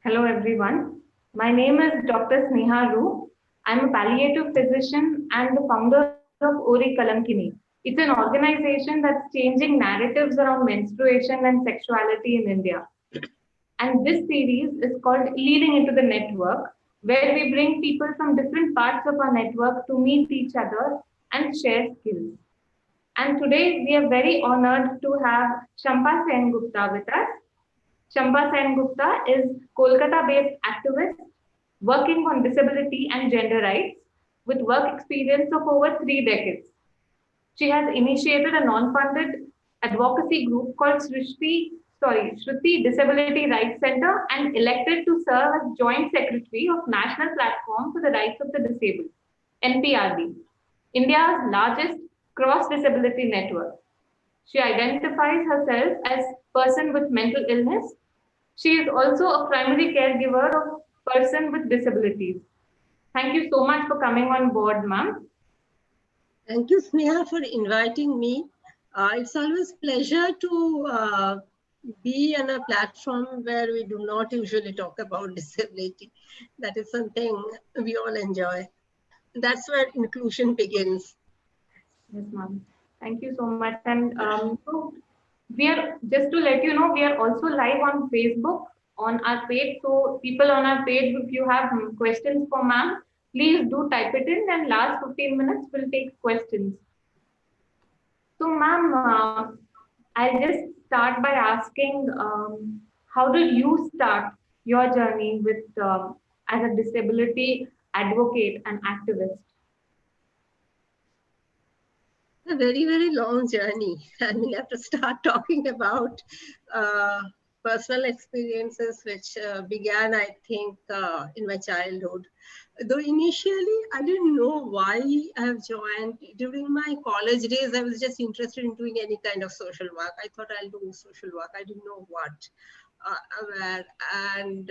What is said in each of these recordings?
Hello everyone. My name is Dr. Sneha Ru. I'm a palliative physician and the founder of Ori Kalamkini. It's an organization that's changing narratives around menstruation and sexuality in India. And this series is called Leading into the Network, where we bring people from different parts of our network to meet each other and share skills. And today we are very honored to have Shampa Sen Gupta with us. Shampa Sen Gupta is Kolkata-based activist working on disability and gender rights with work experience of over 3 decades. She has initiated a non-funded advocacy group called Shruti Disability Rights Center and elected to serve as Joint Secretary of National Platform for the Rights of the Disabled, NPRD, India's largest cross-disability network. She identifies herself as person with mental illness. She is also a primary caregiver of person with disabilities. Thank you so much for coming on board, ma'am. Thank you, Sneha, for inviting me. It's always a pleasure to be on a platform where we do not usually talk about disability. That is something we all enjoy. That's where inclusion begins. Yes, ma'am. Thank you so much. And so we are just to let you know, we are also live on Facebook on our page. So people on our page, if you have questions for ma'am, please do type it in. And last 15 minutes, we'll take questions. So, ma'am, I'll just start by asking, how did you start your journey with as a disability advocate and activist? A very, very long journey. I mean, I have to start talking about personal experiences, which began, I think, in my childhood. Though initially, I didn't know why I have joined. During my college days, I was just interested in doing any kind of social work. I thought I'll do social work. I didn't know what. And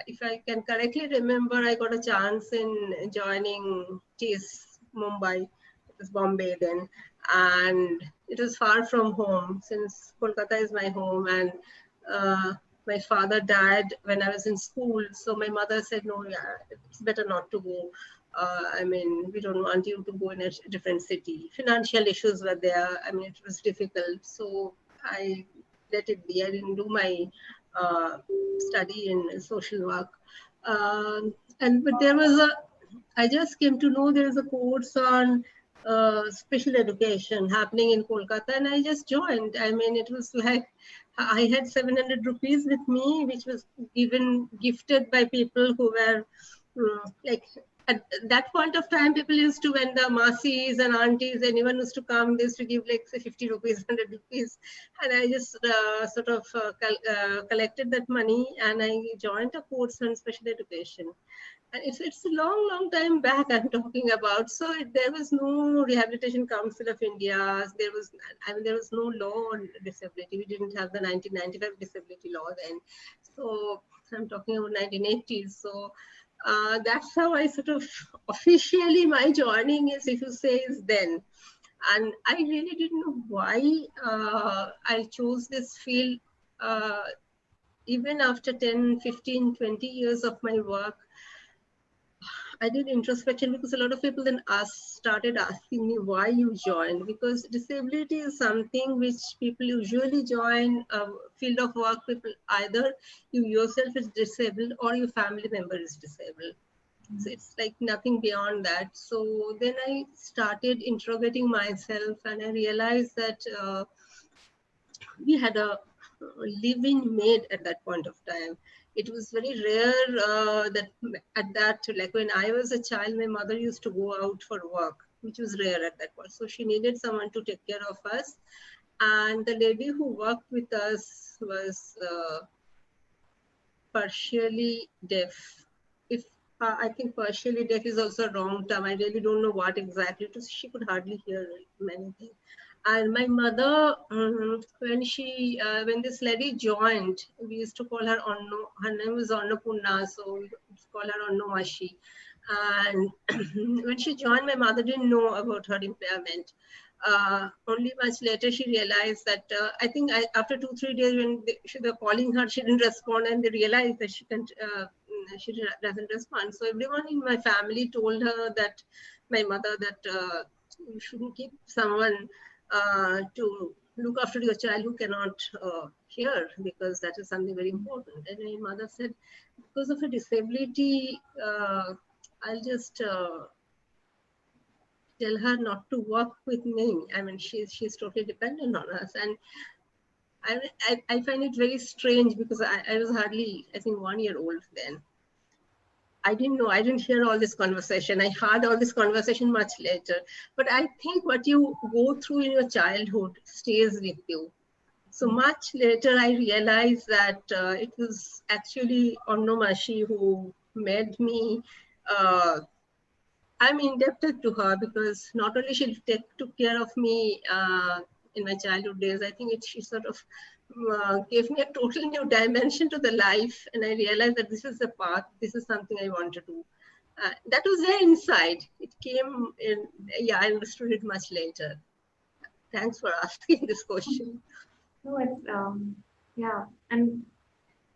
if I can correctly remember, I got a chance in joining TS Mumbai. It was Bombay then, and it was far from home since Kolkata is my home, and my father died when I was in school. So my mother said, no, yeah, it's better not to go. I mean, we don't want you to go in a different city. Financial issues were there. I mean, it was difficult. So I let it be. I didn't do my study in social work. But there was I just came to know there is a course on special education happening in Kolkata, and I just joined. I mean, it was like I had 700 rupees with me, which was gifted by people who were like, at that point of time, people used to, when the masis and aunties, anyone used to come, they used to give like say 50 rupees, 100 rupees. And I just collected that money and I joined a course on special education. And it's a long, long time back I'm talking about. So there was no Rehabilitation Council of India. There was no law on disability. We didn't have the 1995 disability law then. So I'm talking about 1980s. So that's how I sort of officially my joining is, if you say, is then. And I really didn't know why I chose this field. Even after 10, 15, 20 years of my work, I did introspection because a lot of people then started asking me why you joined, because disability is something which people usually join a field of work. People, either you yourself is disabled or your family member is disabled. So it's like nothing beyond that. So then I started interrogating myself and I realized that we had a living maid at that point of time. It was very rare that at that, like when I was a child, my mother used to go out for work, which was rare at that point. So she needed someone to take care of us. And the lady who worked with us was partially deaf. If I think partially deaf is also a wrong term. I really don't know what exactly it was. She could hardly hear many things. And my mother, when this lady joined, we used to call her Onno. Her name was Annapurna, so we used to call her Onno Mashi. And when she joined, my mother didn't know about her impairment. Only much later she realized that I think after 2-3 days when they were calling her, she didn't respond, and they realized that she doesn't respond. So everyone in my family told her that my mother that you shouldn't keep someone to look after your child who cannot hear, because that is something very important. And my mother said, because of a disability, I'll just tell her not to work with me. I mean, she's totally dependent on us, and I find it very strange because I was hardly, I think, 1 year old then. I didn't know. I didn't hear all this conversation. I heard all this conversation much later. But I think what you go through in your childhood stays with you. So much later, I realized that it was actually Onnomashi who made me. I'm indebted to her because not only she took care of me in my childhood days, I think she sort of gave me a total new dimension to the life. And I realized that this is the path, this is something I want to do. That was there inside. It came in, yeah, I understood it much later. Thanks for asking this question. No, it's yeah, and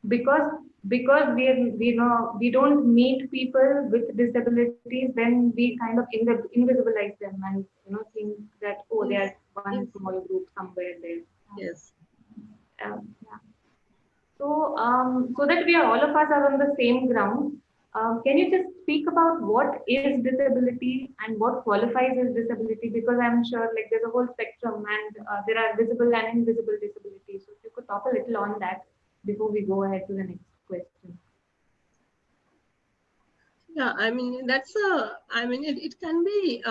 because we know we don't meet people with disabilities, then we kind of invisibilize them and think that, oh, they Yes, are one yes, small group somewhere there. yes. Yeah. So, so that we are all of us are on the same ground, can you just speak about what is disability and what qualifies as disability? Because I'm sure like there's a whole spectrum, and there are visible and invisible disabilities. So if you could talk a little on that before we go ahead to the next question. Yeah, I mean, it can be,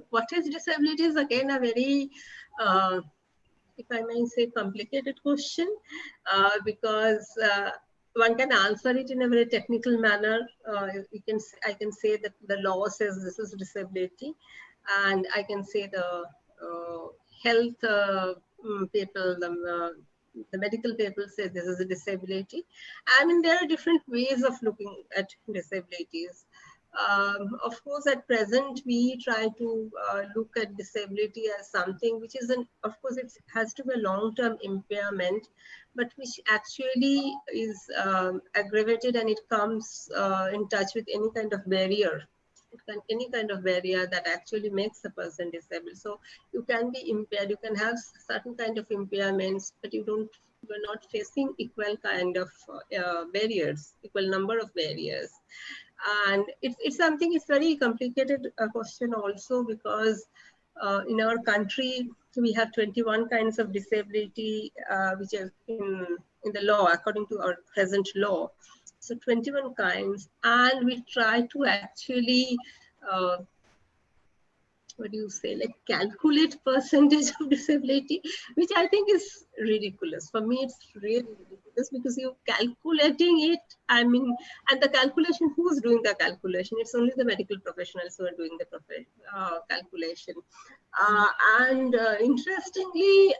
what is disability is again a very, uh, if I may say, complicated question, because one can answer it in a very technical manner. I can say that the law says this is disability, and I can say the health people, the medical people say this is a disability. I mean, there are different ways of looking at disabilities. Of course, at present, we try to look at disability as something which is of course, it has to be a long-term impairment, but which actually is aggravated, and it comes in touch with any kind of barrier. Any kind of barrier that actually makes a person disabled. So you can be impaired, you can have certain kind of impairments, but you're not facing equal kind of barriers, equal number of barriers. And it's something, it's very complicated question also, because in our country we have 21 kinds of disability which are in the law according to our present law. So 21 kinds, and we try to actually uh, what do you say, like calculate percentage of disability, which I think is ridiculous. For me, it's really ridiculous because you're calculating it. I mean, and the calculation, who's doing the calculation? It's only the medical professionals who are doing the calculation. Uh, and interestingly,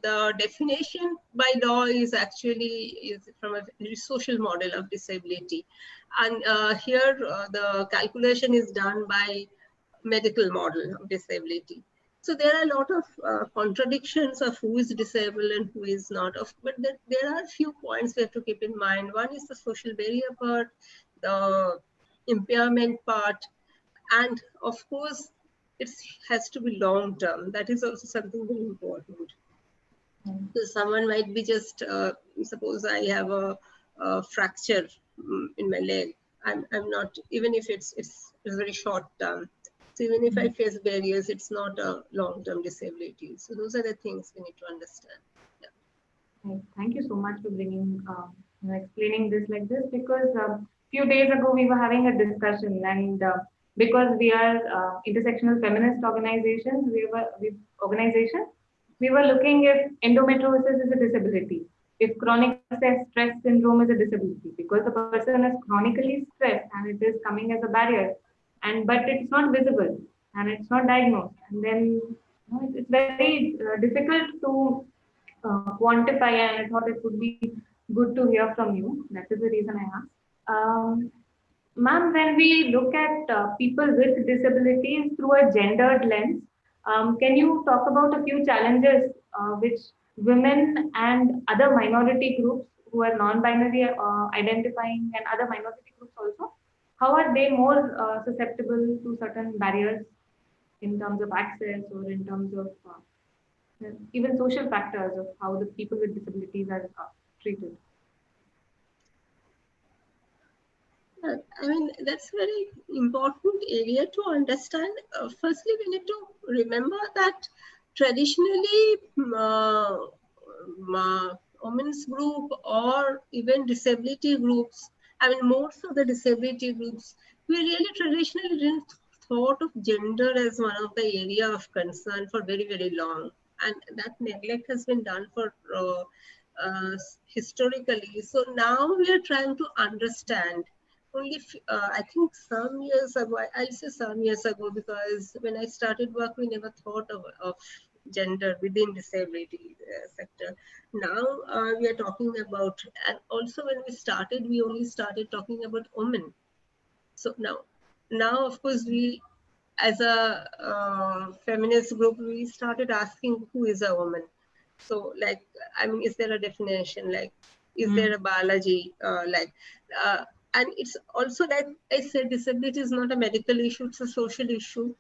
the definition by law is from a social model of disability. And here the calculation is done by medical model of disability. So there are a lot of contradictions of who is disabled and who is not. But there are a few points we have to keep in mind. One is the social barrier part, the impairment part, and of course, it has to be long term. That is also something very important. So someone might be just, suppose I have a fracture in my leg. I'm not, even if it's very short term. So even if I face barriers, it's not a long-term disability. So those are the things we need to understand. Yeah. Right. Thank you so much for bringing, explaining this like this, because few days ago we were having a discussion, and because we are intersectional feminist we were looking if endometriosis is a disability, if chronic stress syndrome is a disability, because the person is chronically stressed and it is coming as a barrier, and but it's not visible and it's not diagnosed, and then it's very difficult to quantify, and I thought it would be good to hear from you. That is the reason I asked. Ma'am, when we look at people with disabilities through a gendered lens, Can you talk about a few challenges which women and other minority groups who are non-binary identifying and other minority groups also, how are they more susceptible to certain barriers in terms of access or in terms of even social factors of how the people with disabilities are treated? I mean, that's a very important area to understand. Firstly, we need to remember that traditionally, women's group or even disability groups, I mean, most of the disability groups, we really traditionally didn't thought of gender as one of the area of concern for very, very long. And that neglect has been done for historically. So now we are trying to understand only I think some years ago, I'll say some years ago, because when I started work, we never thought of gender within disability sector. Now we are talking about, and also when we started, we only started talking about women. So now of course we, as a feminist group, we started asking who is a woman. So like, I mean, is there a definition? Like, is there a biology? Uh, and it's also, like I said, disability is not a medical issue, it's a social issue.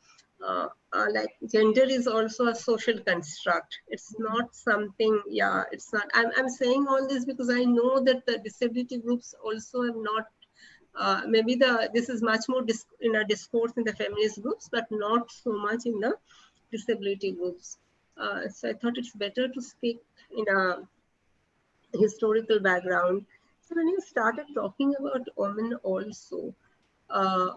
Like gender is also a social construct. It's not something, yeah, it's not. I'm saying all this because I know that the disability groups also have not, maybe this is much more in a discourse in the feminist groups, but not so much in the disability groups. So I thought it's better to speak in a historical background. So when you started talking about women also, uh,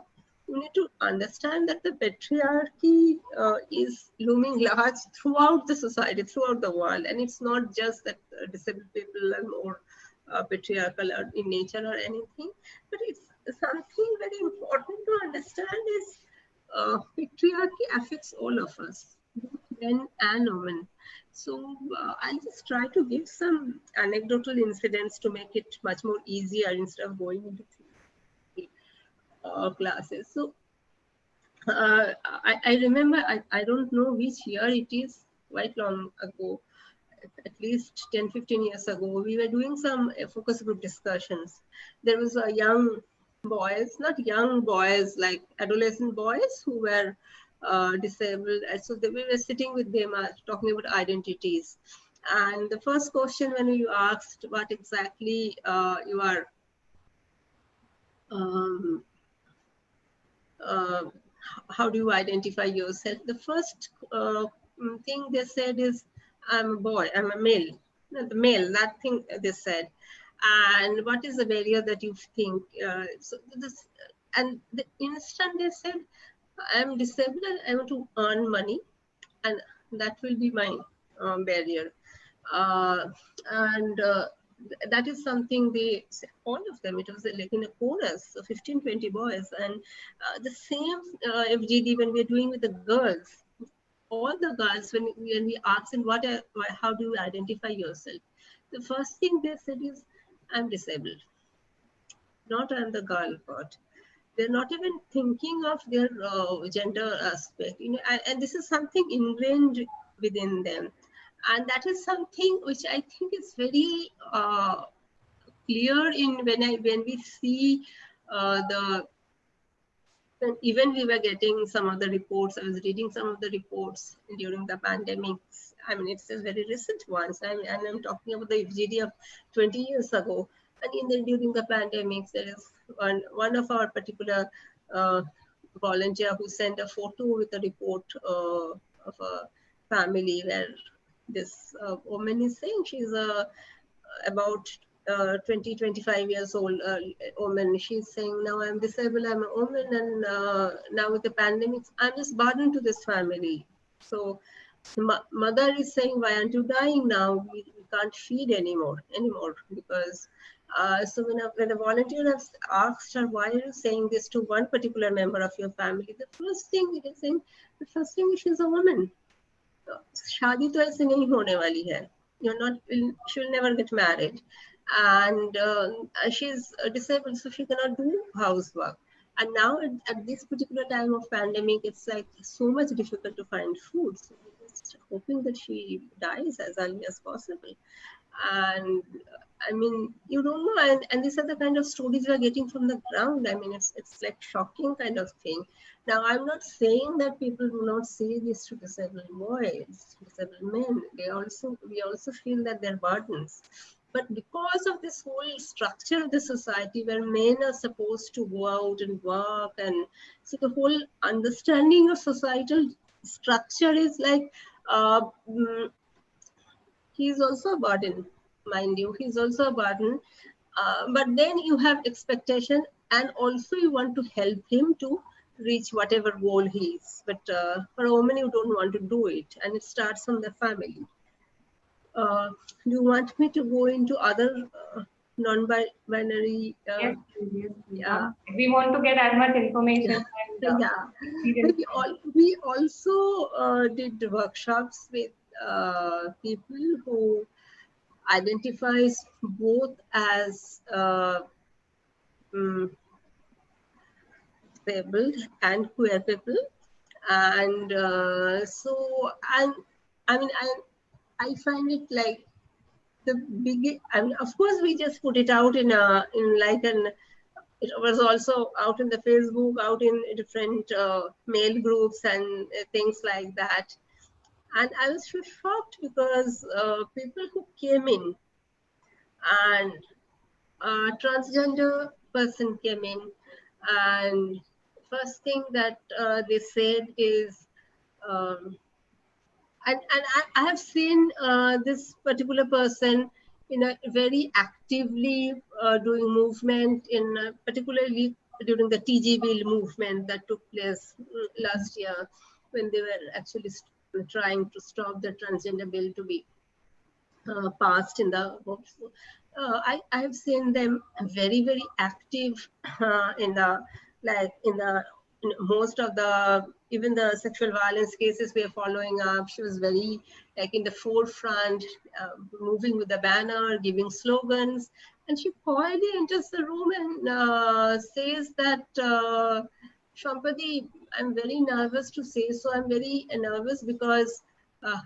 you need to understand that the patriarchy is looming large throughout the society, throughout the world. And it's not just that disabled people are more patriarchal or in nature or anything, but it's something very important to understand is patriarchy affects all of us, both men and women. So I'll just try to give some anecdotal incidents to make it much more easier instead of going into classes. So I remember, I don't know which year it is, quite long ago, at least 10, 15 years ago, we were doing some focus group discussions. There was a young boys, not young boys, like adolescent boys who were disabled. And so we were sitting with them talking about identities. And the first question when you asked what exactly you are, um, uh, how do you identify yourself? The first thing they said is, I'm a boy, I'm a male. No, the male, that thing they said. And what is the barrier that you think? So this, and the instant they said, I'm disabled and I want to earn money, and that will be my barrier. Uh, and that is something they, all of them, it was like in a chorus, so 15, 20 boys. And the same FGD when we're doing with the girls, all the girls, when we ask them, how do you identify yourself? The first thing they said is, I'm disabled, not I'm the girl part. They're not even thinking of their gender aspect, and this is something ingrained within them. And that is something which I think is very clear in when we see the even we were getting some of the reports. I was reading some of the reports during the pandemics. I mean, it's a very recent ones. And I'm talking about the FGD of 20 years ago. And during the pandemics, there is one of our particular uh, volunteer who sent a photo with a report of a family where this woman is saying she's about 20, 25 years old woman. She's saying, now I'm disabled, I'm a woman, and now with the pandemic, I'm just burden to this family. So mother is saying, why aren't you dying now? We can't feed anymore, because so when a volunteer has asked her, why are you saying this to one particular member of your family? The first thing it is saying, the first thing is she's a woman. शादी तो ऐसे नहीं होने वाली है. You're not, she'll never get married, and she's disabled, so she cannot do housework. And now at this particular time of pandemic, it's like so much difficult to find food. So we're just hoping that she dies as early as possible. And I mean, you don't know, and these are the kind of stories we are getting from the ground. I mean, it's like shocking kind of thing. Now, I'm not saying that people do not say this to disabled boys, disabled men. We also feel that they're burdens. But because of this whole structure of the society where men are supposed to go out and work, and so the whole understanding of societal structure is like, uh, mm, he's also a burden, mind you, he's also a burden. But then you have expectation, and also you want to help him to reach whatever goal he is. But for a woman, you don't want to do it, and it starts from the family. Do you want me to go into other non-binary? Yes, please, yes, please. Yeah, We want to get as much information and yeah. experience. We also did workshops with people who identifies both as um, disabled and queer people, and so and I mean I find it like the big. I mean, of course, we just put it out in like an. It was also out in the Facebook, out in different mail groups and things like that. And I was so shocked because people who came in, and transgender person came in, and first thing that they said is, um, I have seen this particular person in a very actively doing movement in particularly during the TG bill movement that took place last year, when they were actually trying to stop the transgender bill to be passed in the books. I have seen them very active in the like in most of the, even the sexual violence cases we are following up. She was very like in the forefront, moving with the banner, giving slogans, and she quietly enters the room and says that. Shampati, I'm very nervous to say so. I'm very nervous because uh,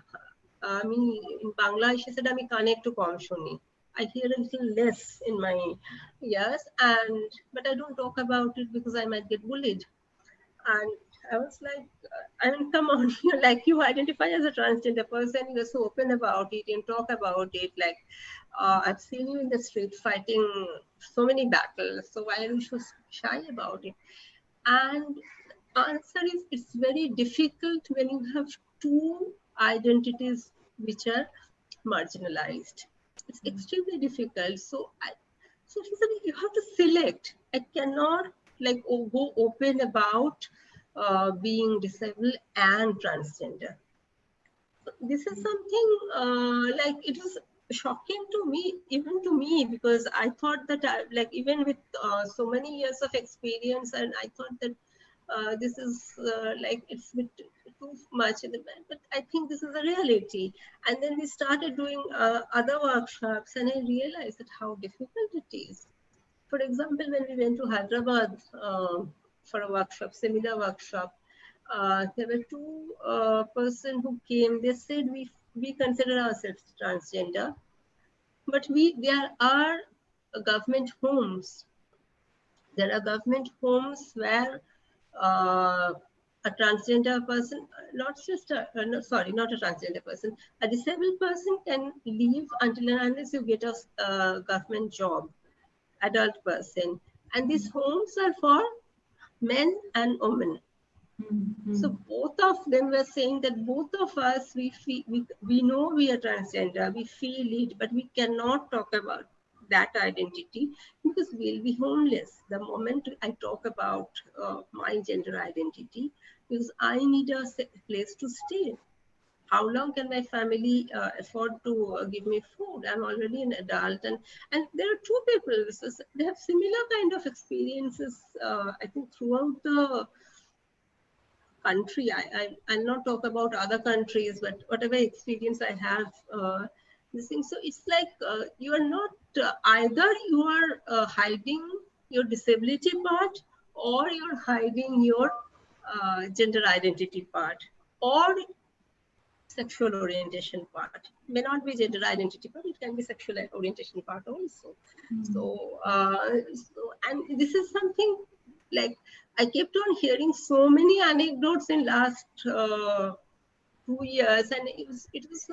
আমি in Bangla she said আমি কানে একটু কম শুনি. I hear a little less in my ears, and but I don't talk about it because I might get bullied. And I was like, I mean, come on, you like you identify as a transgender person, you're so open about it and talk about it. Like, I've seen you in the street fighting so many battles, so why are you so shy about it? And answer is, it's very difficult when you have two identities which are marginalized. It's extremely difficult. So she said you have to select. I cannot like go open about being disabled and transgender. This is something like it was shocking to me, even to me, because I thought that like even with so many years of experience, and I thought that this is like it's a bit too much in the band, but I think this is a reality. And then we started doing other workshops, and I realized that how difficult it is. For example, when we went to Hyderabad for a workshop, seminar workshop, there were two person who came. They said we consider ourselves transgender, but there are government homes. There are government homes where a transgender person, not just no, sorry, not a transgender person, a disabled person can live until and unless you get a government job, adult person. And these homes are for men and women. So both of them were saying that both of us, we know we are transgender, we feel it, but we cannot talk about that identity because we'll be homeless the moment I talk about my gender identity, because I need a place to stay. How long can my family afford to give me food? I'm already an adult, and there are two people. They have similar kind of experiences. I think throughout the country. I'll not talk about other countries, but whatever experience I have, this thing. So it's like you are not either you are hiding your disability part, or you're hiding your gender identity part, or sexual orientation part. May not be gender identity, but it can be sexual orientation part also. So, and this is something like I kept on hearing so many anecdotes in last 2 years, and it was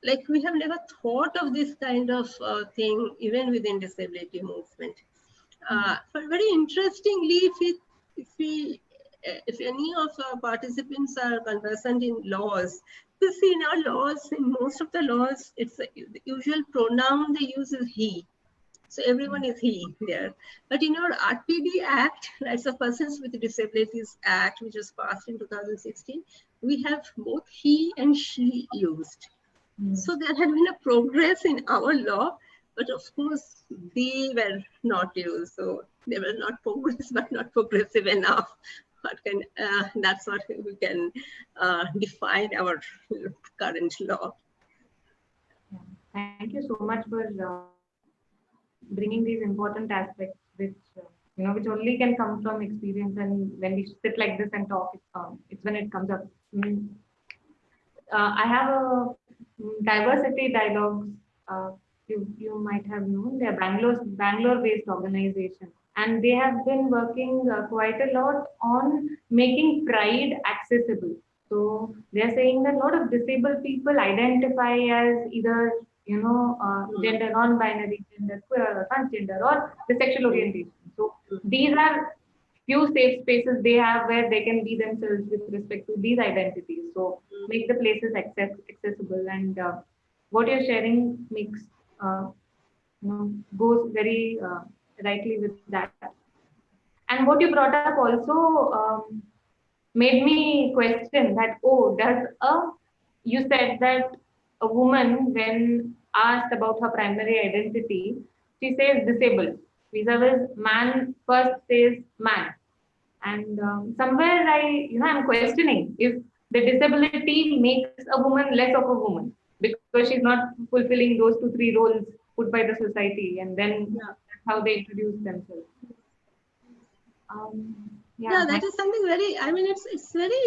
like we have never thought of this kind of thing even within disability movement. But very interestingly, if any of our participants are conversant in laws, you see in our laws, in most of the laws, it's the usual pronoun they use is he. So everyone is he there. But in our RPD Act, that's the Persons with Disabilities Act, which was passed in 2016, we have both he and she used. So there had been a progress in our law, but of course they were not used. So they were not progress, but not progressive enough. That's what we can define our current law. Thank you so much for bringing these important aspects, which which only can come from experience. And when we sit like this and talk, it's when it comes up. Mm. I have a diversity dialogues. You might have known they're Bangalore-based organization, and they have been working quite a lot on making pride accessible. So they're saying that a lot of disabled people identify as either gender non-binary, gender queer, or transgender, or the sexual orientation. So these are few safe spaces they have where they can be themselves with respect to these identities. So make the places accessible, and what you're sharing makes goes very rightly with that. And what you brought up also made me question that, oh, does a you said that a woman, when asked about her primary identity, she says disabled. Vis-a-vis man first says man. And somewhere I'm questioning if the disability makes a woman less of a woman because she's not fulfilling those 2 3 roles put by the society, and then Yeah. that's how they introduce themselves. Yeah, Yeah, that is something very, I mean, it's very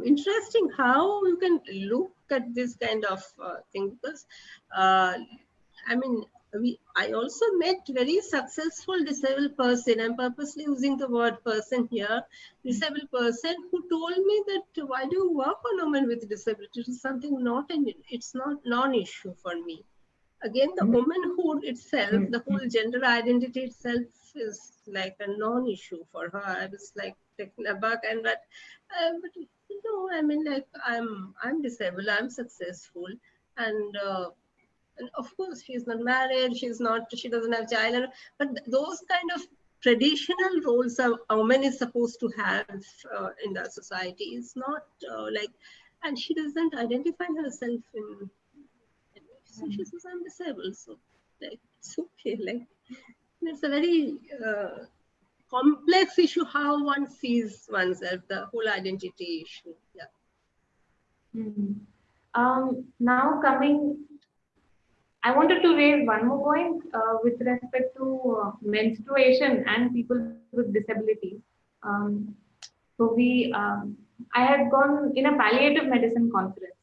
interesting how you can look at this kind of thing, because uh, I mean, I also met very successful disabled person. I'm purposely using the word person here. Disabled person who told me that why do you work on women with disability? It is something it's not non-issue for me. Again, the womanhood itself, the whole gender identity itself is like a non-issue for her. I was like taken aback, and but no, I mean, like I'm disabled, I'm successful, and of course she's not married, she doesn't have child, but those kind of traditional roles a woman is supposed to have in the society is not like, and she doesn't identify herself in. So she says, I'm disabled. So, like, it's okay. Like, it's a very complex issue how one sees oneself, the whole identity issue. Yeah. Mhm. Now coming, I wanted to raise one more point with respect to menstruation and people with disabilities. Um, so I had gone in a palliative medicine conference.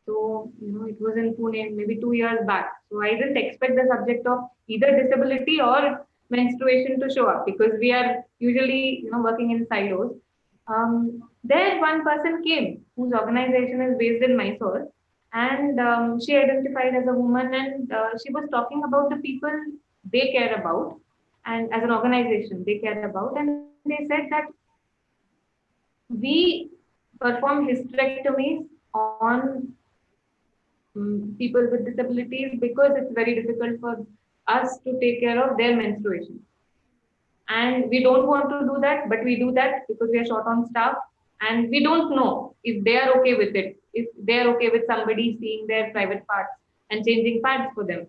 So, it was in Pune maybe 2 years back. So I didn't expect the subject of either disability or menstruation to show up because we are usually, working in silos. There one person came whose organization is based in Mysore, and she identified as a woman, and she was talking about the people they care about, and as an organization they care about, and they said that we perform hysterectomies on people with disabilities because it's very difficult for us to take care of their menstruation. And we don't want to do that, but we do that because we are short on staff, and we don't know if they are okay with it, if they are okay with somebody seeing their private parts and changing pads for them.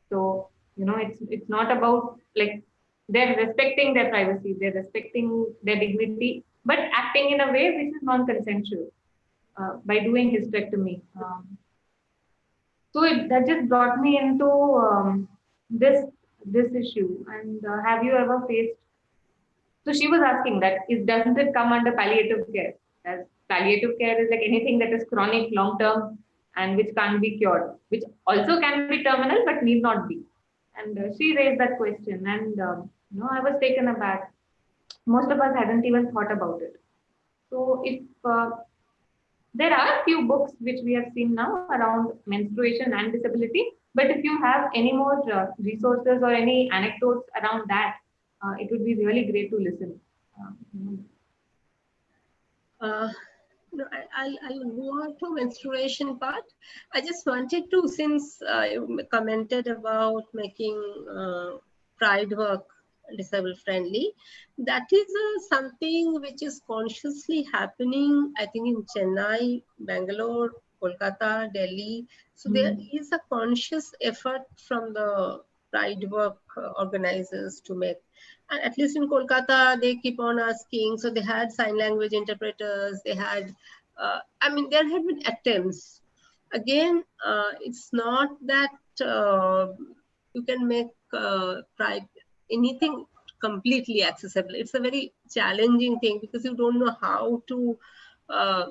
So it's not about like they're respecting their privacy, they're respecting their dignity, but acting in a way which is non-consensual by doing hysterectomy. So that just brought me into this issue. And have you ever faced So she was asking that doesn't it come under palliative care? As palliative care is like anything that is chronic, long term, and which can't be cured, which also can be terminal but need not be. And she raised that question, and I was taken aback. Most of us hadn't even thought about it. So if there are a few books which we have seen now around menstruation and disability, but if you have any more resources or any anecdotes around that, it would be really great to listen. Um, Uh, no, I'll go on to menstruation part. I just wanted to, since you commented about making pride work disabled friendly, that is something which is consciously happening, I think, in Chennai, Bangalore, Kolkata, Delhi. So there mm, is a conscious effort from the pride work organizers to make, and at least in Kolkata, they keep on asking. So they had sign language interpreters. They had, I mean, there have been attempts. Again, it's not that you can make pride anything completely accessible. It's a very challenging thing because you don't know how to uh,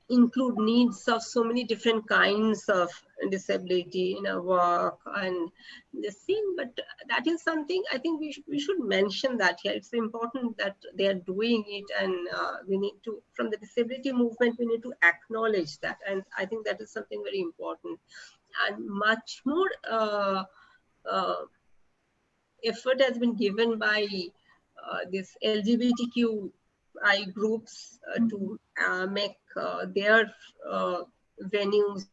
include needs of so many different kinds of disability in our work and the thing. But that is something I think we should mention that here. It's important that they are doing it, and we need to, from the disability movement, we need to acknowledge that. And I think that is something very important, and much more uh, effort has been given by this LGBTQI groups mm, to make their venues,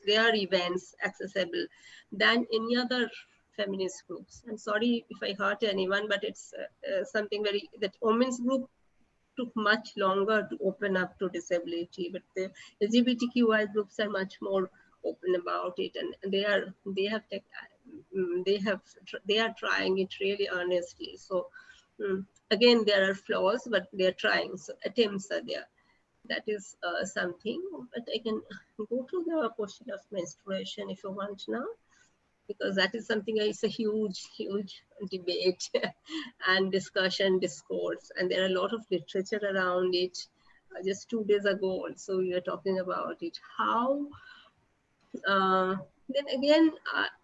their events accessible than any other feminist groups. I'm sorry if I hurt anyone, but it's something very, that women's group took much longer to open up to disability, but the LGBTQI groups are much more open about it, and they are trying it really earnestly. So again, there are flaws, but they are trying. So attempts are there. That is something. But I can go to the question of menstruation if you want now, because that is something, it's a huge debate and discussion, discourse, and there are a lot of literature around it. Just 2 days ago also we were talking about it. How then again,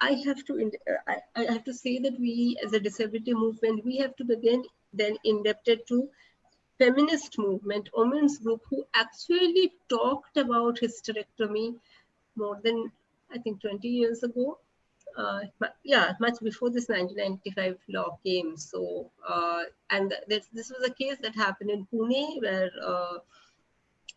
I have to say that we as a disability movement, we have to begin then indebted to feminist movement, women's group, who actually talked about hysterectomy more than, I think, 20 years ago. Yeah, much before this 1995 law came. So, and this was a case that happened in Pune, where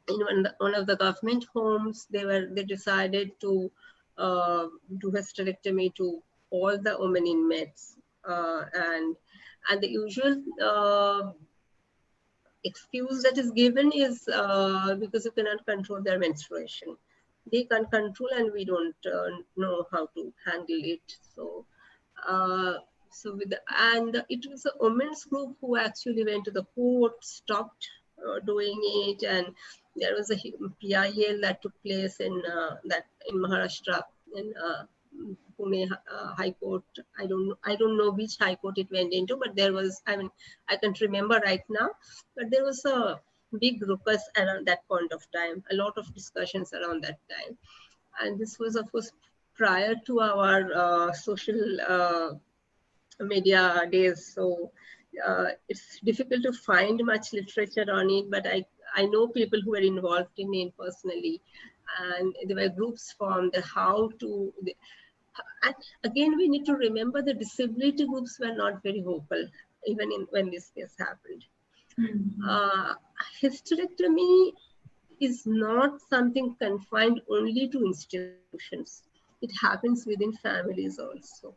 in one of the government homes, they decided to do hysterectomy to all the women inmates, and the usual excuse that is given is because you cannot control their menstruation. They can't control, and we don't know how to handle it. So, uh, and it was a women's group who actually went to the court, stopped doing it, and there was a PIL that took place in Maharashtra, in Pune High Court. I don't know which High Court it went into, but there was, I mean, I can't remember right now, but there was a big ruckus around that point of time, a lot of discussions around that time. And this was, of course, prior to our social media days. So it's difficult to find much literature on it, but I know people who were involved in it personally. And there were groups formed, how to, and again, we need to remember the disability groups were not very vocal, even when this case happened. mm, Uh, Hysterectomy is not something confined only to institutions. It happens within families also.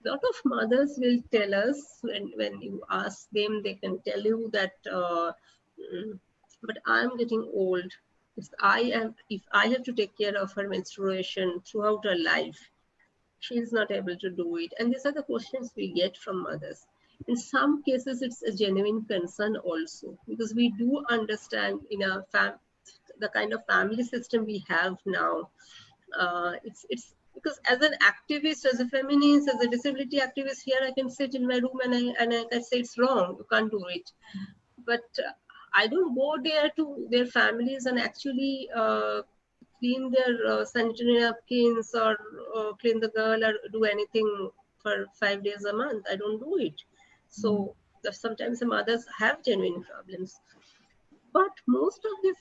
A lot of mothers will tell us, when you ask them, they can tell you that, but I'm getting old. If I have to take care of her menstruation throughout her life, she is not able to do it. And these are the questions we get from mothers. In some cases, it's a genuine concern also, because we do understand in the kind of family system we have now. It's because as an activist, as a feminist, as a disability activist, here I can sit in my room and I can say it's wrong, you can't do it. But I don't go there to their families and actually clean their sanitary napkins or clean the girl or do anything for 5 days a month. I don't do it. So sometimes the mothers have genuine problems. But most of this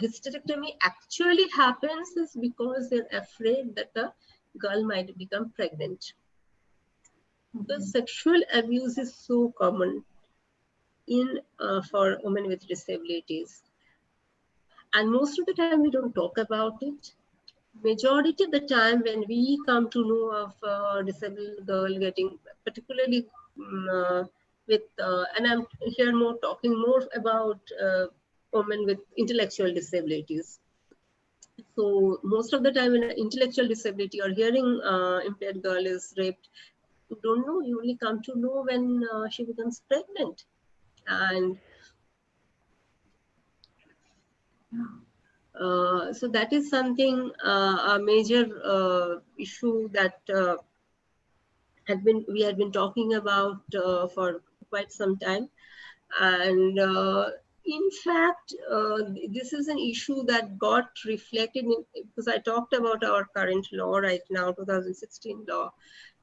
hysterectomy actually happens is because they're afraid that the girl might become pregnant. Because sexual abuse is so common in for women with disabilities, and most of the time we don't talk about it. Majority of the time when we come to know of a disabled girl getting, particularly with, and I'm here more talking more about women with intellectual disabilities. So most of the time when an intellectual disability or hearing impaired girl is raped, you don't know, you only come to know when she becomes pregnant. And so that is something, a major issue that we had been talking about for quite some time. And in fact, this is an issue that got reflected in, because I talked about our current law right now, 2016 law,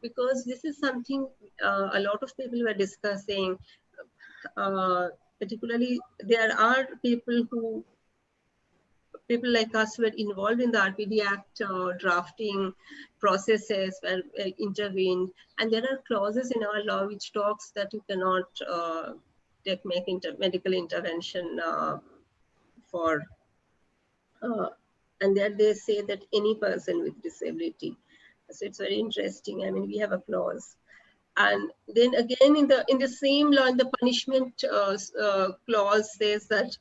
because this is something a lot of people were discussing. Particularly, there are people like us were involved in the RPD Act drafting processes, were intervened, and there are clauses in our law which talks that you cannot make medical intervention for, uh, and there they say that any person with disability. So it's very interesting. I mean, we have a clause. And then again, in the same law, in the punishment clause says that,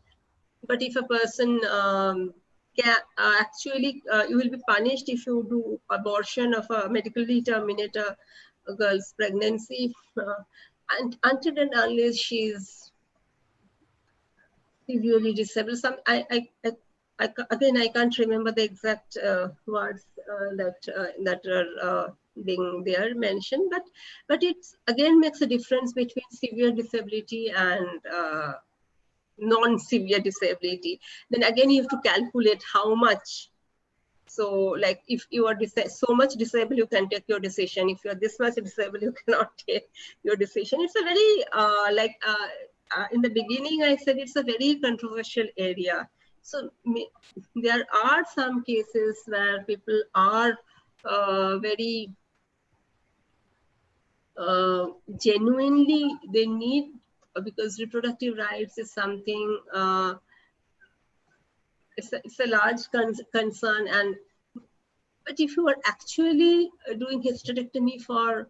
but if a person can actually, you will be punished if you do abortion of a medically terminate a girl's pregnancy, and until and unless she's severely disabled. Again, I can't remember the exact words that are being there mentioned, but it again makes a difference between severe disability and non-severe disability. Then again, you have to calculate how much. So like if you are so much disabled, you can take your decision. If you are this much disabled, you cannot take your decision. It's a very in the beginning I said it's a very controversial area. So there are some cases where people are very genuinely they need, because reproductive rights is something, it's a large concern. And but if you are actually doing hysterectomy for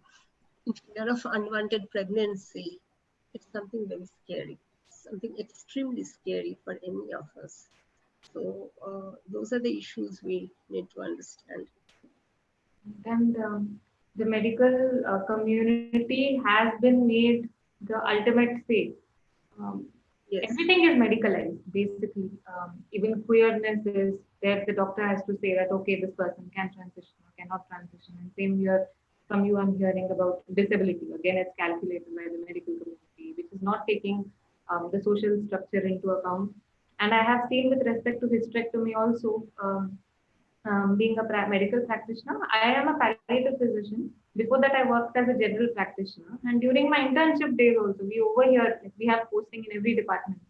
fear of unwanted pregnancy, it's something very scary, something extremely scary for any of us. So those are the issues we need to understand. And the medical community has been made the ultimate safe. Um, Yes. Everything is medicalized, basically. Even queerness is there. The doctor has to say that, okay, this person can transition or cannot transition. And same here from you, I'm hearing about disability. Again, it's calculated by the medical community, which is not taking the social structure into account. And I have seen with respect to hysterectomy also, being a medical practitioner, I am a palliative physician. Before that, I worked as a general practitioner. And during my internship days also, we over here, we have posting in every department.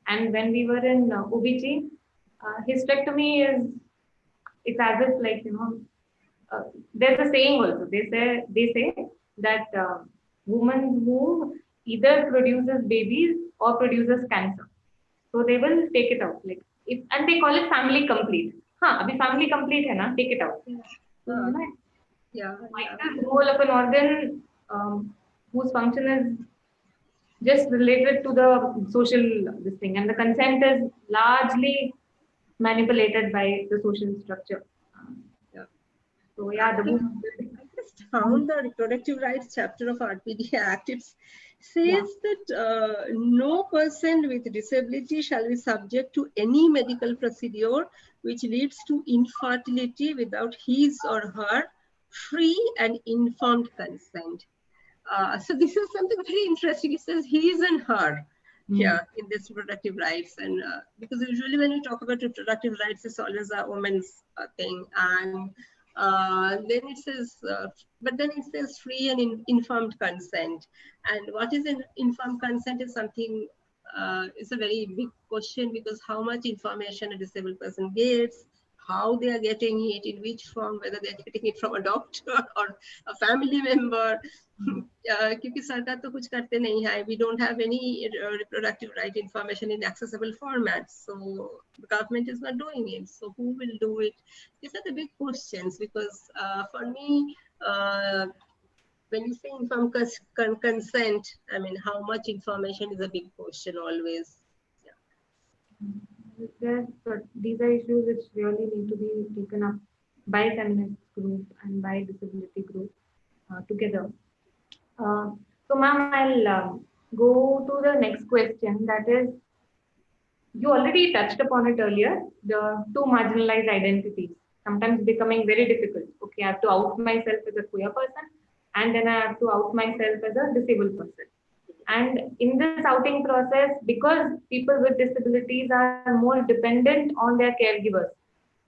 And when we were in OBG, hysterectomy is, it's as if like, there's a saying also. They say that woman who either produces babies or produces cancer, so they will take it out. Like if, and they call it family complete. हाँ अभी family complete है ना, take it out. So you know, Yeah, vital role of an organ whose function is just related to the social this thing, and the consent is largely manipulated by the social structure. yeah. So yeah, the I just found the reproductive rights chapter of RPD Act. It's says that no person with disability shall be subject to any medical procedure which leads to infertility without his or her free and informed consent. So this is something very interesting. It says his and her here in this reproductive rights, and because usually when we talk about reproductive rights, it's always a woman's thing, and then it says, but then it says free and informed consent. And what is an informed consent is something. It's a very big question, because how much information a disabled person gets, how they are getting it, in which form, whether they're getting it from a doctor or a family member. क्योंकि सरकार तो कुछ करते नहीं है, we don't have any reproductive right information in accessible format, so the government is not doing it, so who will do it? These are the big questions, because for me, when you say informed consent, I mean, how much information is a big question always. Yes, but these are issues which really need to be taken up by feminist group and by disability group together. So, ma'am, I'll go to the next question. That is, you already touched upon it earlier, the two marginalized identities sometimes becoming very difficult. Okay, I have to out myself as a queer person, and then I have to out myself as a disabled person. And in this outing process, because people with disabilities are more dependent on their caregivers,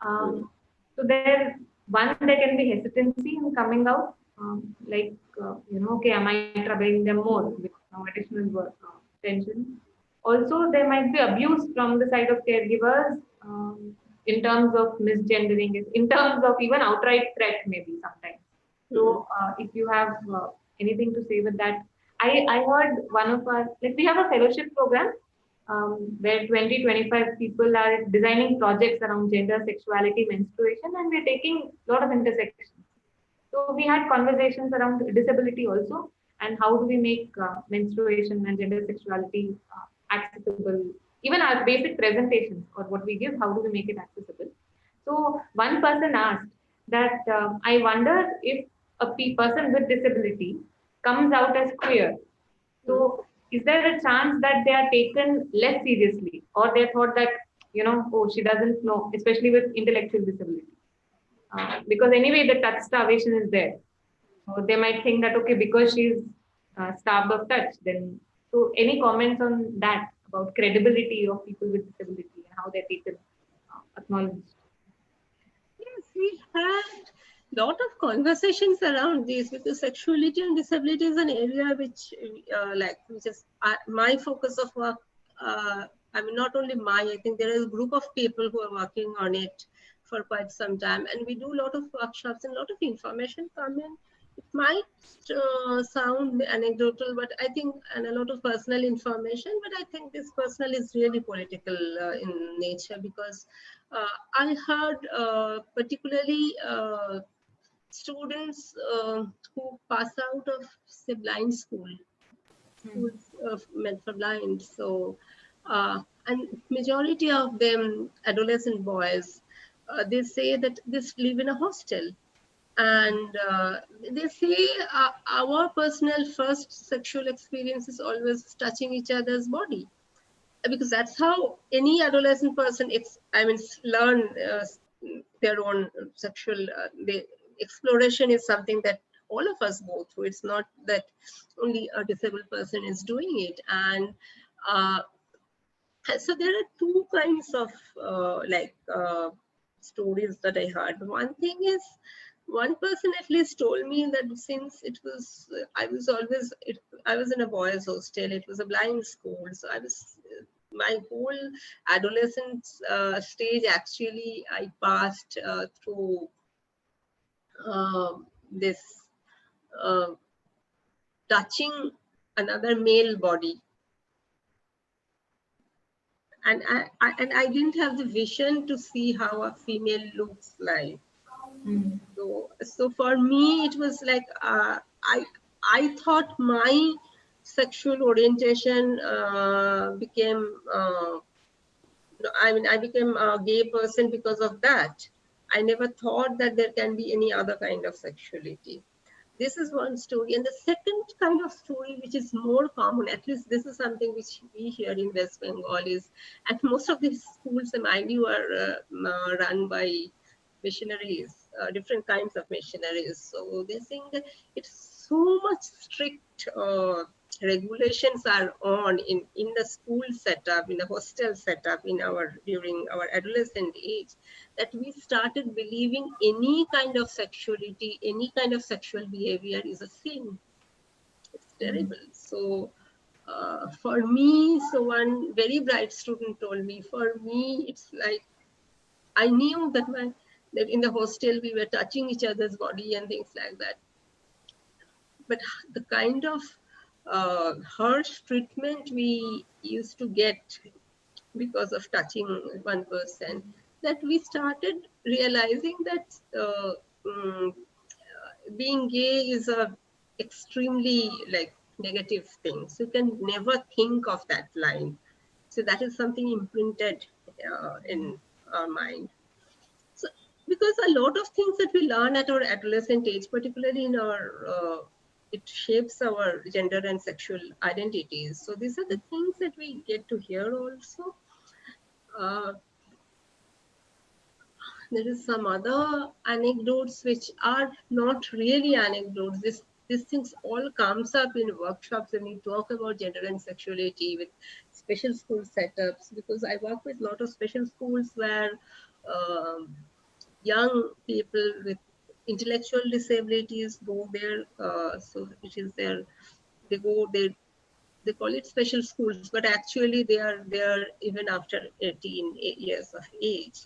so there, one, there can be hesitancy in coming out, okay, am I troubling them more with additional work, tension? Also, there might be abuse from the side of caregivers in terms of misgendering, in terms of even outright threat, maybe sometimes. So, if you have anything to say with that, I heard one of our, like, we have a fellowship program where 20-25 people are designing projects around gender, sexuality, menstruation, and we're taking a lot of intersections. So we had conversations around disability also, and how do we make menstruation and gender sexuality accessible. Even our basic presentations or what we give, how do we make it accessible? So one person asked that I wonder if a person with disability comes out as queer. So is there a chance that they are taken less seriously, or they thought that, oh, she doesn't know, especially with intellectual disability? Because anyway, the touch starvation is there. So they might think that, okay, because she's starved of touch, then. So any comments on that about credibility of people with disability and how they're taken, acknowledged? Yes, we had lot of conversations around this, because sexuality and disability is an area which which is my focus of work. I mean, not only I think there is a group of people who are working on it for quite some time, and we do a lot of workshops and a lot of information come in. It might sound anecdotal, but I think, and a lot of personal information, but I think this personal is really political in nature, because I heard particularly students who pass out of, say, blind schools meant for blind. So, and majority of them, adolescent boys, they say that they live in a hostel. And they say our personal first sexual experience is always touching each other's body, because that's how any adolescent person learn their own sexual exploration is something that all of us go through. It's not that only a disabled person is doing it. And so there are two kinds of stories that I heard. One thing is, one person at least told me that since it was, I was in a boys' hostel. It was a blind school, so my whole adolescent stage, actually, I passed through this touching another male body. And I didn't have the vision to see how a female looks like. So for me, it was like I thought my sexual orientation became. I became a gay person because of that. I never thought that there can be any other kind of sexuality. This is one story. And the second kind of story, which is more common, at least this is something which we here in West Bengal is, and most of these schools, mind you, are run by missionaries, different kinds of missionaries. So they're saying that it's so much strict regulations are on in the school setup, in the hostel setup, in our during our adolescent age, that we started believing any kind of sexuality, any kind of sexual behavior is a sin. It's terrible. So for me, so one very bright student told me, for me, it's like I knew that in the hostel we were touching each other's body and things like that. But the kind of harsh treatment we used to get because of touching one person, that we started realizing that um, being gay is a extremely like negative thing. So you can never think of that line. So that is something imprinted in our mind. So because a lot of things that we learn at our adolescent age, particularly in our it shapes our gender and sexual identities. So these are the things that we get to hear also. uh, there is some other anecdotes which are not really anecdotes. These things all comes up in workshops when we talk about gender and sexuality with special school setups, because I work with a lot of special schools where um, young people with intellectual disabilities go there. So it is their, they go, they call it special schools, but actually they are there even after 18 years of age.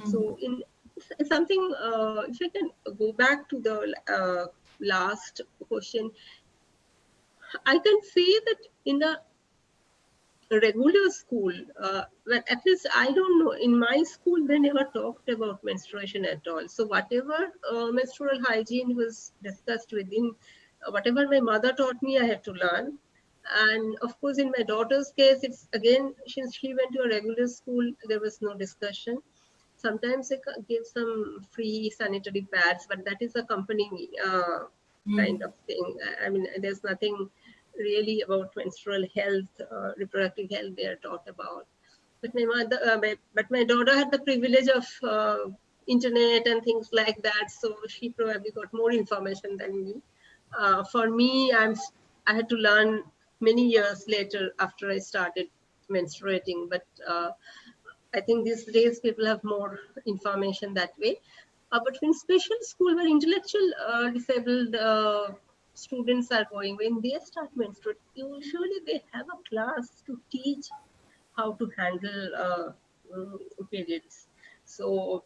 So in something, if I can go back to the last question, I can say that in the regular school, well, at least I don't know, in my school, they never talked about menstruation at all. So whatever menstrual hygiene was discussed within, whatever my mother taught me, I had to learn. And of course, in my daughter's case, it's again, since she went to a regular school, there was no discussion. Sometimes they give some free sanitary pads, but that is a company kind of thing. I mean, there's nothing really about menstrual health, reproductive health they are taught about. But my daughter had the privilege of internet and things like that, so she probably got more information than me. For me, I had to learn many years later after I started menstruating, but I think these days people have more information that way. But in special school where intellectual disabled students are going, when they start menstruating, usually they have a class to teach how to handle periods. So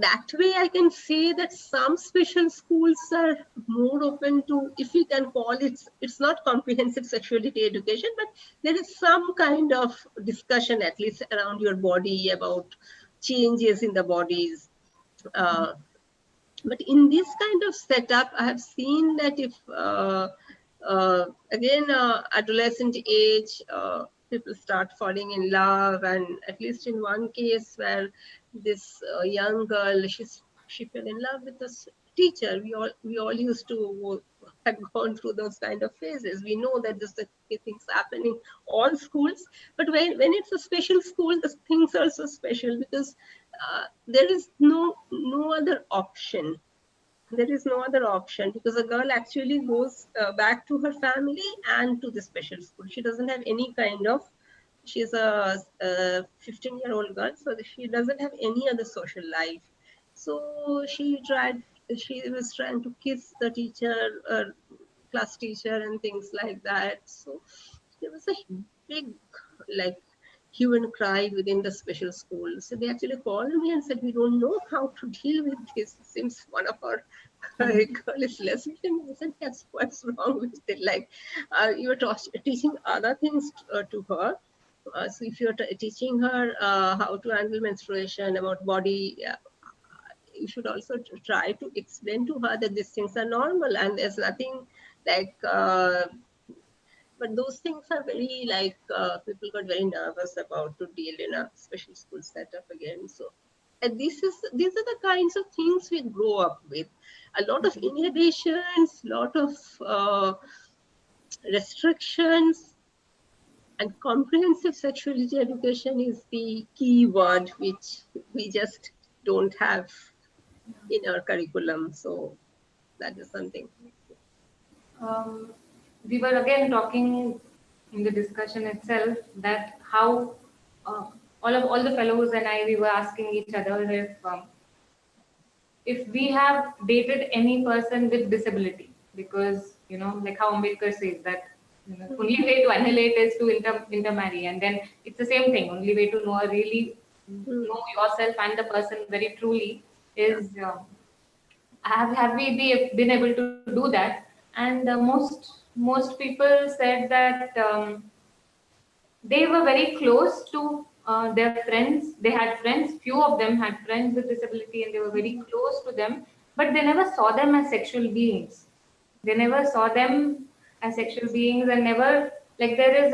that way I can say that some special schools are more open to, if we can call it, it's not comprehensive sexuality education, but there is some kind of discussion at least around your body, about changes in the bodies. uh, but in this kind of setup, I have seen that if again adolescent age, people start falling in love, and at least in one case where this young girl, she fell in love with this teacher. We all used to had gone through those kind of phases. We know that this things happen in all schools, but when it's a special school, the things are so special because there is no other option. There is no other option because a girl actually goes back to her family and to the special school. She doesn't have any kind of, she's a 15-year-old girl, so she doesn't have any other social life. So she was trying to kiss the teacher, class teacher, and things like that. So there was a big, like, hue and cry within the special school. So they actually called me and said, "We don't know how to deal with this. It seems one of our girl is lesbian." I said, "Yes, what's wrong with it? Like, you are teaching other things to her. So if you're teaching her how to handle menstruation, about body, you should also try to explain to her that these things are normal and there's nothing like." But those things are very like people got very nervous about to deal in a special school setup again. So And these are the kinds of things we grow up with. A lot of inhibitions, lot of restrictions, and comprehensive sexuality education is the key word which we just don't have in our curriculum. So that is something. Um, we were again talking in the discussion itself that how uh, all the fellows and I, we were asking each other if we have dated any person with disability, because like how Ambedkar says that Mm, only way to annihilate is to intermarry, and then it's the same thing. Only way to really mm, know yourself and the person very truly yeah. is have we been able to do that? And most people said that they were very close to their friends. They had friends. Few of them had friends with disability, and they were very Mm, close to them. But they never saw them as sexual beings. They never saw them as sexual beings, and never like there is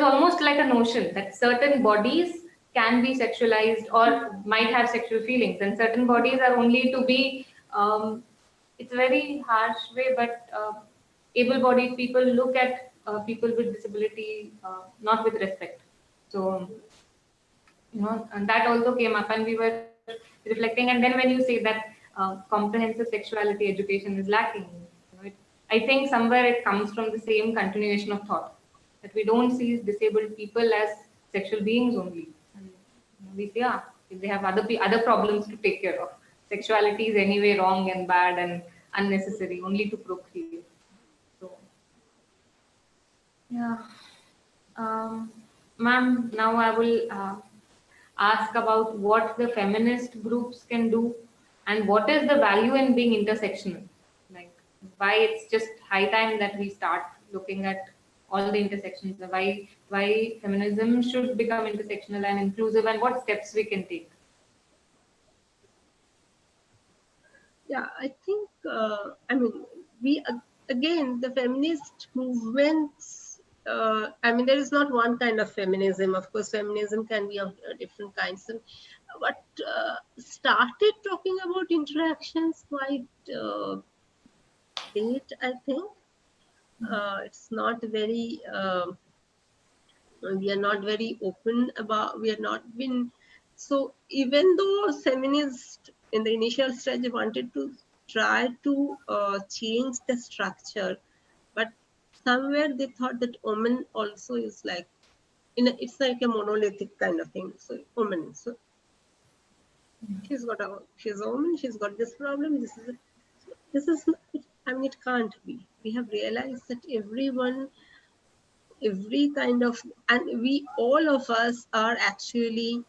almost like a notion that certain bodies can be sexualized or might have sexual feelings, and certain bodies are only to be. It's a very harsh way, but able-bodied people look at people with disability not with respect. So and that also came up, and we were reflecting. And then when you say that comprehensive sexuality education is lacking, I think somewhere it comes from the same continuation of thought that we don't see disabled people as sexual beings only. And we say, if they have other problems to take care of. Sexuality is anyway wrong and bad and unnecessary, only to procreate. So, yeah. Um, Ma'am, now I will ask about what the feminist groups can do and what is the value in being intersectional. Like, why it's just high time that we start looking at all the intersections, why feminism should become intersectional and inclusive, and what steps we can take. Yeah, I think, I mean, we, again, the feminist movements, I mean, there is not one kind of feminism. Of course, feminism can be of different kinds. And what started talking about interactions quite late, I think. It's not very, we are not very open about, we are not been, so even though feminists in the initial stage wanted to try to change the structure, but somewhere they thought that woman also is like, it's like a monolithic kind of thing. So woman, so she's a woman, she's got this problem, this is I mean, it can't be. We have realized that every kind of, and we all of us are actually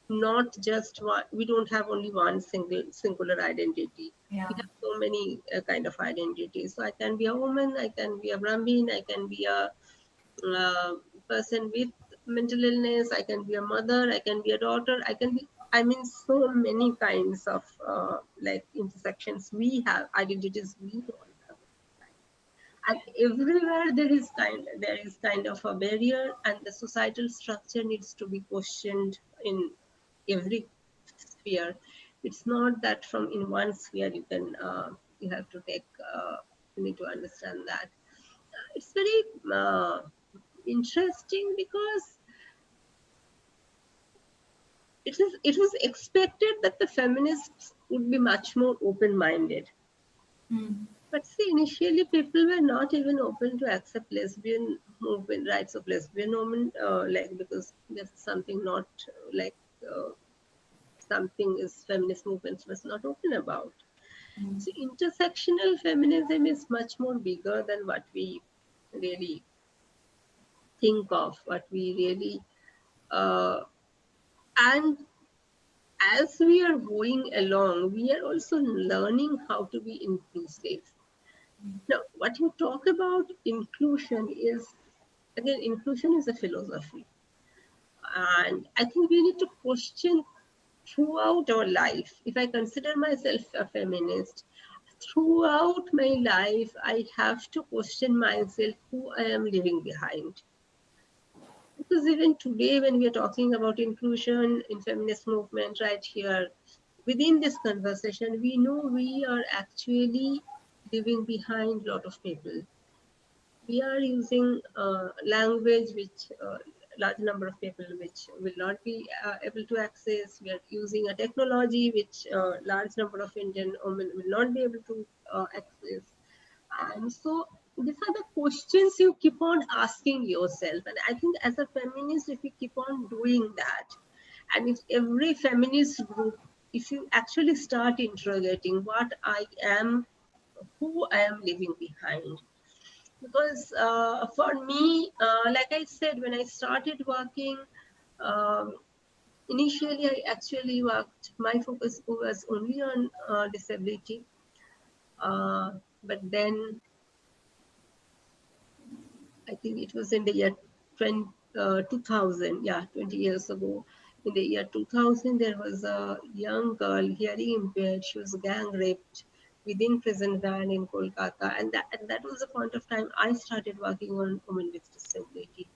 not just one. We don't have only one singular identity. Yeah. We have so many kind of identities. So I can be a woman, I can be a Brahmin, I can be a uh, person with mental illness, I can be a mother, I can be a daughter, I can be, I mean, so many kinds of like intersections we have, identities we all have. And everywhere there is kind of a barrier, and the societal structure needs to be questioned in every sphere. It's not that from in one sphere you can you have to take you need to understand that. It's very interesting because it was expected that the feminists would be much more open minded. Mm. But see, initially people were not even open to accept lesbian movement, rights of lesbian women, like, because there's something not like uh, something is feminist movements was not open about. Mm. So intersectional feminism is much more bigger than what we really think of, what we really, uh, and as we are going along, we are also learning how to be inclusive. Now, what you talk about inclusion is, again, inclusion is a philosophy. And I think we need to question throughout our life. If I consider myself a feminist, throughout my life, I have to question myself who I am leaving behind. Because even today, when we are talking about inclusion in feminist movement right here, within this conversation, we know we are actually leaving behind a lot of people. We are using language which large number of people which will not be able to access. We are using a technology which large number of Indian women will not be able to access. And so these are the questions you keep on asking yourself. And I think as a feminist, if you keep on doing that, and if every feminist group, if you actually start interrogating what I am, who I am leaving behind. Because for me, like I said, when I started working, um, initially I actually worked, my focus was only on disability. Uh, but then I think it was in the year 2000, yeah, 20 years ago. In the year 2000, there was a young girl, hearing impaired. She was gang raped within prison van in Kolkata. And that was the point of time I started working on women with disability.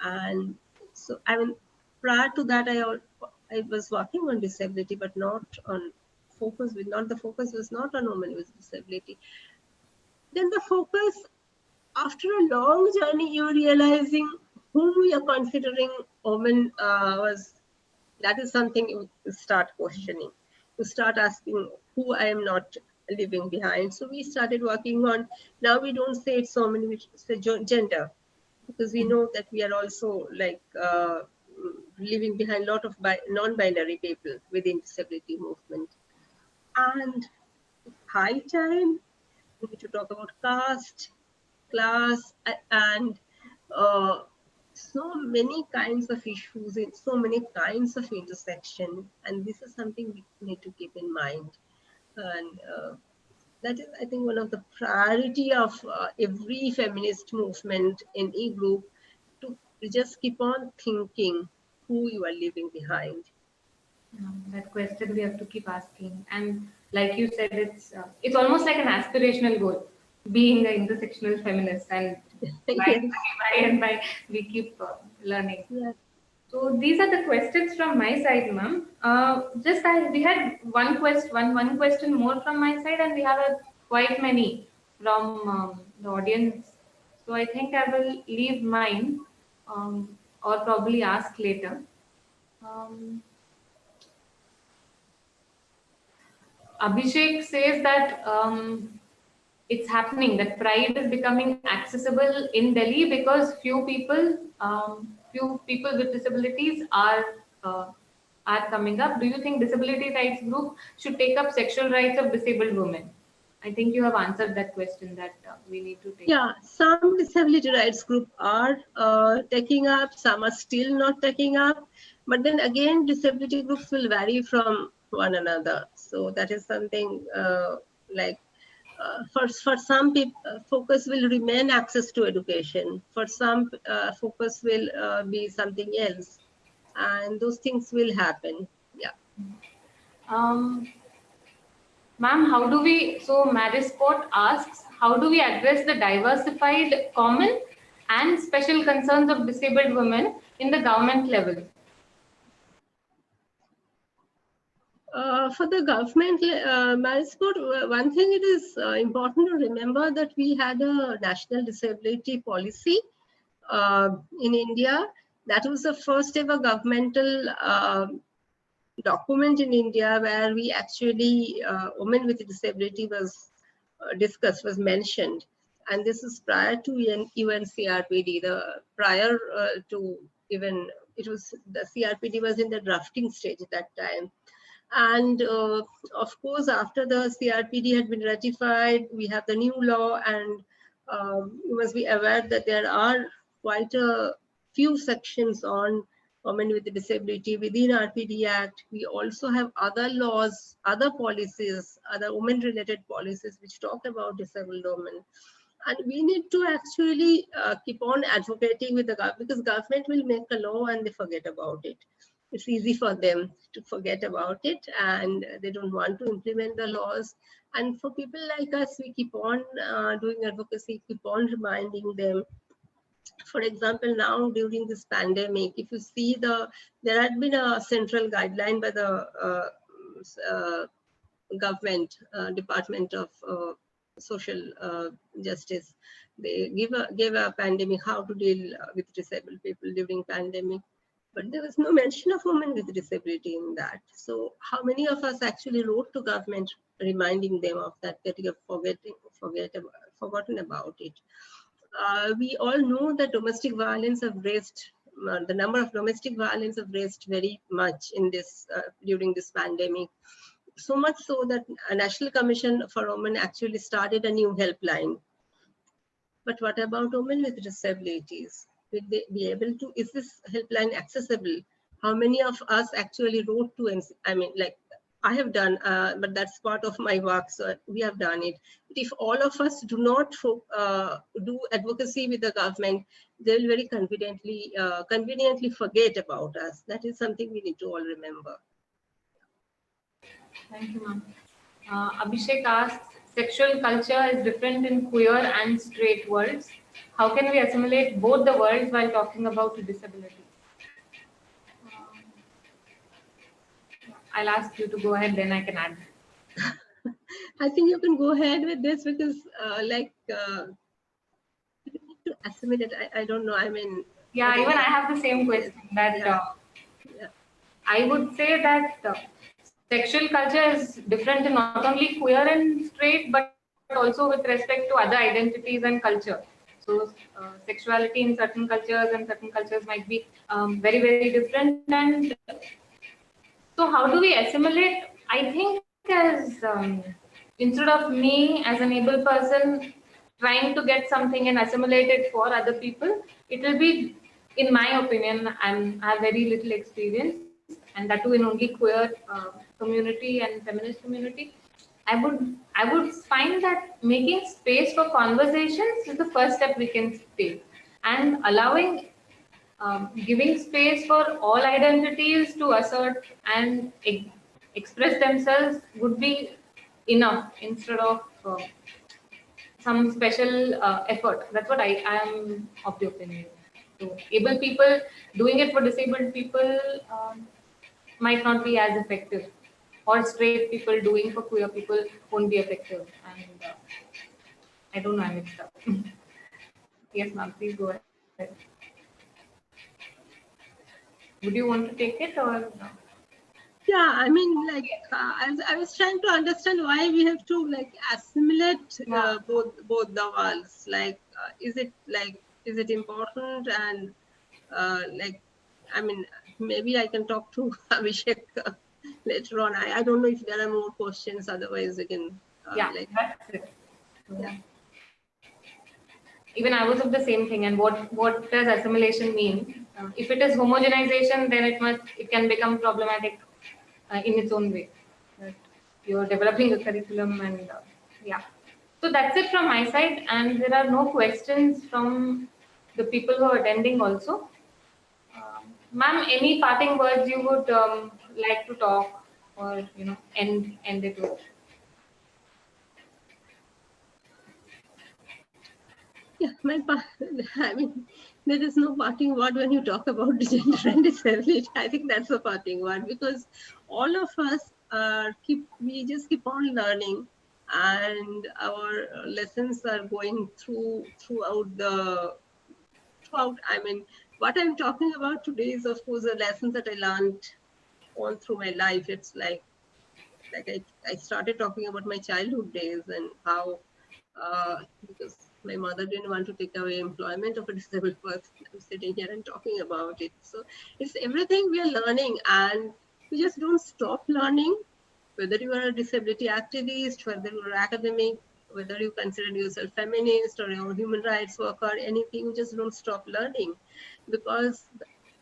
And so, I mean, prior to that, I was working on disability, but not on not the focus was not on women with disability. Then the focus, after a long journey, you're realizing whom you're considering woman was. That is something you start questioning. You start asking who I am not leaving behind. So we started working on, now we don't say it's woman, we say gender, because we know that we are also like leaving behind a lot of non-binary people within disability movement. And high time we need to talk about caste, class, and uh, so many kinds of issues in so many kinds of intersection. And this is something we need to keep in mind. And that is, I think, one of the priority of every feminist movement in e-group, to just keep on thinking who you are leaving behind. That question we have to keep asking, and like you said, it's almost like an aspirational goal, being an intersectional feminist, and Yes, by we keep learning. yes. So these are the questions from my side, ma'am. We had one question more from my side, and we have quite many from the audience. So I think I will leave mine, or probably ask later. Um, Abhishek says that it's happening, that pride is becoming accessible in Delhi because few people with disabilities are coming up. Do you think disability rights group should take up sexual rights of disabled women? I think you have answered that question, that we need to take up. Yeah, some disability rights group are taking up, some are still not taking up. But then again, disability groups will vary from one another. So that is something like for some people, focus will remain access to education. For some, focus will be something else, and those things will happen. Yeah. Um, Ma'am, Marisport asks, how do we address the diversified, common, and special concerns of disabled women in the government level? For the government management, one thing it is important to remember that we had a national disability policy in India. That was the first ever governmental document in India where we actually, women with disability was discussed, was mentioned. And this is prior to UNCRPD, the prior to even, it was, the CRPD was in the drafting stage at that time. And of course, after the CRPD had been ratified, we have the new law, and you must be aware that there are quite a few sections on women with disability within RPD Act. We also have other laws, other policies, other women-related policies which talk about disabled women. And we need to actually keep on advocating with the government, because government will make a law and they forget about it. It's easy for them to forget about it, and they don't want to implement the laws. And for people like us, we keep on doing advocacy, keep on reminding them. For example, now during this pandemic, if you see there had been a central guideline by the uh, government department of social justice. They gave a pandemic how to deal with disabled people during pandemic, but there was no mention of women with disability in that. So how many of us actually wrote to government reminding them of that you have forgotten about it? We all know that domestic violence have raised the number of domestic violence have raised very much in this during this pandemic, so much so that a National Commission for Women actually started a new helpline. But what about women with disabilities? Will they be able to, is this helpline accessible? How many of us actually wrote to, I mean, like I have done, but that's part of my work, so we have done it. But if all of us do not do advocacy with the government, they will very conveniently forget about us. That is something we need to all remember. Thank you, ma'am. Abhishek asks, sexual culture is different in queer and straight worlds. How can we assimilate both the worlds while talking about disability? I'll ask you to go ahead, then I can add. I think you can go ahead with this because, to assimilate, I don't know. I mean, Yeah, even I have the same question. That yeah, yeah. I would say that sexual culture is different in not only queer and straight, but also with respect to other identities and culture. So, sexuality in certain cultures and certain cultures might be very, very different. And so, how do we assimilate? I think as instead of me as an able person trying to get something and assimilate it for other people, it will be, in my opinion, I have very little experience, and that too in only queer community and feminist community. I would find that making space for conversations is the first step we can take, and allowing giving space for all identities to assert and express themselves would be enough instead of some special effort. That's what I am of the opinion. So, able people doing it for disabled people might not be as effective, or straight people doing for queer people won't be effective. And I don't know, I mixed up. Yes, ma'am, please go ahead. Would you want to take it or no? Yeah, I mean, like I was trying to understand why we have to like assimilate both the worlds. Like, is it important? And like, I mean, maybe I can talk to Abhishek later on. I don't know if there are more questions. Otherwise, we can Yeah, like, that's it. So, yeah. even I was of the same thing. And what does assimilation mean? If it is homogenization, then it can become problematic in its own way. That you're developing a curriculum and yeah. So that's it from my side. And there are no questions from the people who are attending also. Ma'am, any parting words you would like to talk, or end it with? Yeah, I mean, there is no parting word when you talk about gender and disability. I think that's a parting word because all of us we just keep on learning, and our lessons are going throughout. I mean, what I'm talking about today is, of course, the lessons that I learned all through my life. It's like I started talking about my childhood days and how because my mother didn't want to take away employment of a disabled person. I'm sitting here and talking about it. So it's everything we are learning, and we just don't stop learning. Whether you are a disability activist, whether you are academic, whether you consider yourself feminist or a human rights worker, anything, you just don't stop learning because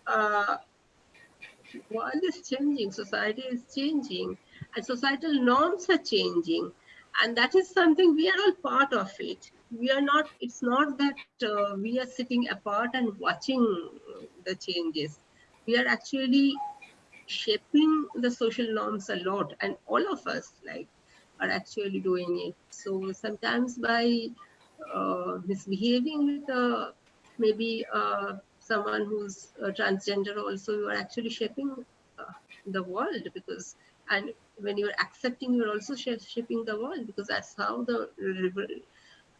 uh, world is changing, society is changing, and societal norms are changing, and that is something we are all part of it. We are not. It's not that we are sitting apart and watching the changes. We are actually shaping the social norms a lot, and all of us like are actually doing it. So sometimes by misbehaving with maybe someone who's transgender also, you are actually shaping uh, the world, because, and when you're accepting, you're also shaping the world, because that's how the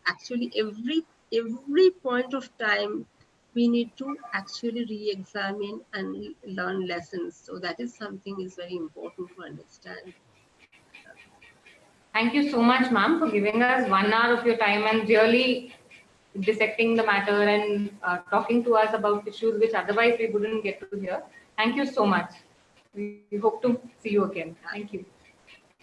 actually every point of time we need to actually re-examine and learn lessons. So that is something is very important to understand. Thank you so much, ma'am, for giving us 1 hour of your time and really dissecting the matter and talking to us about issues which otherwise we wouldn't get to hear. Thank you so much. We hope to see you again. Thank you.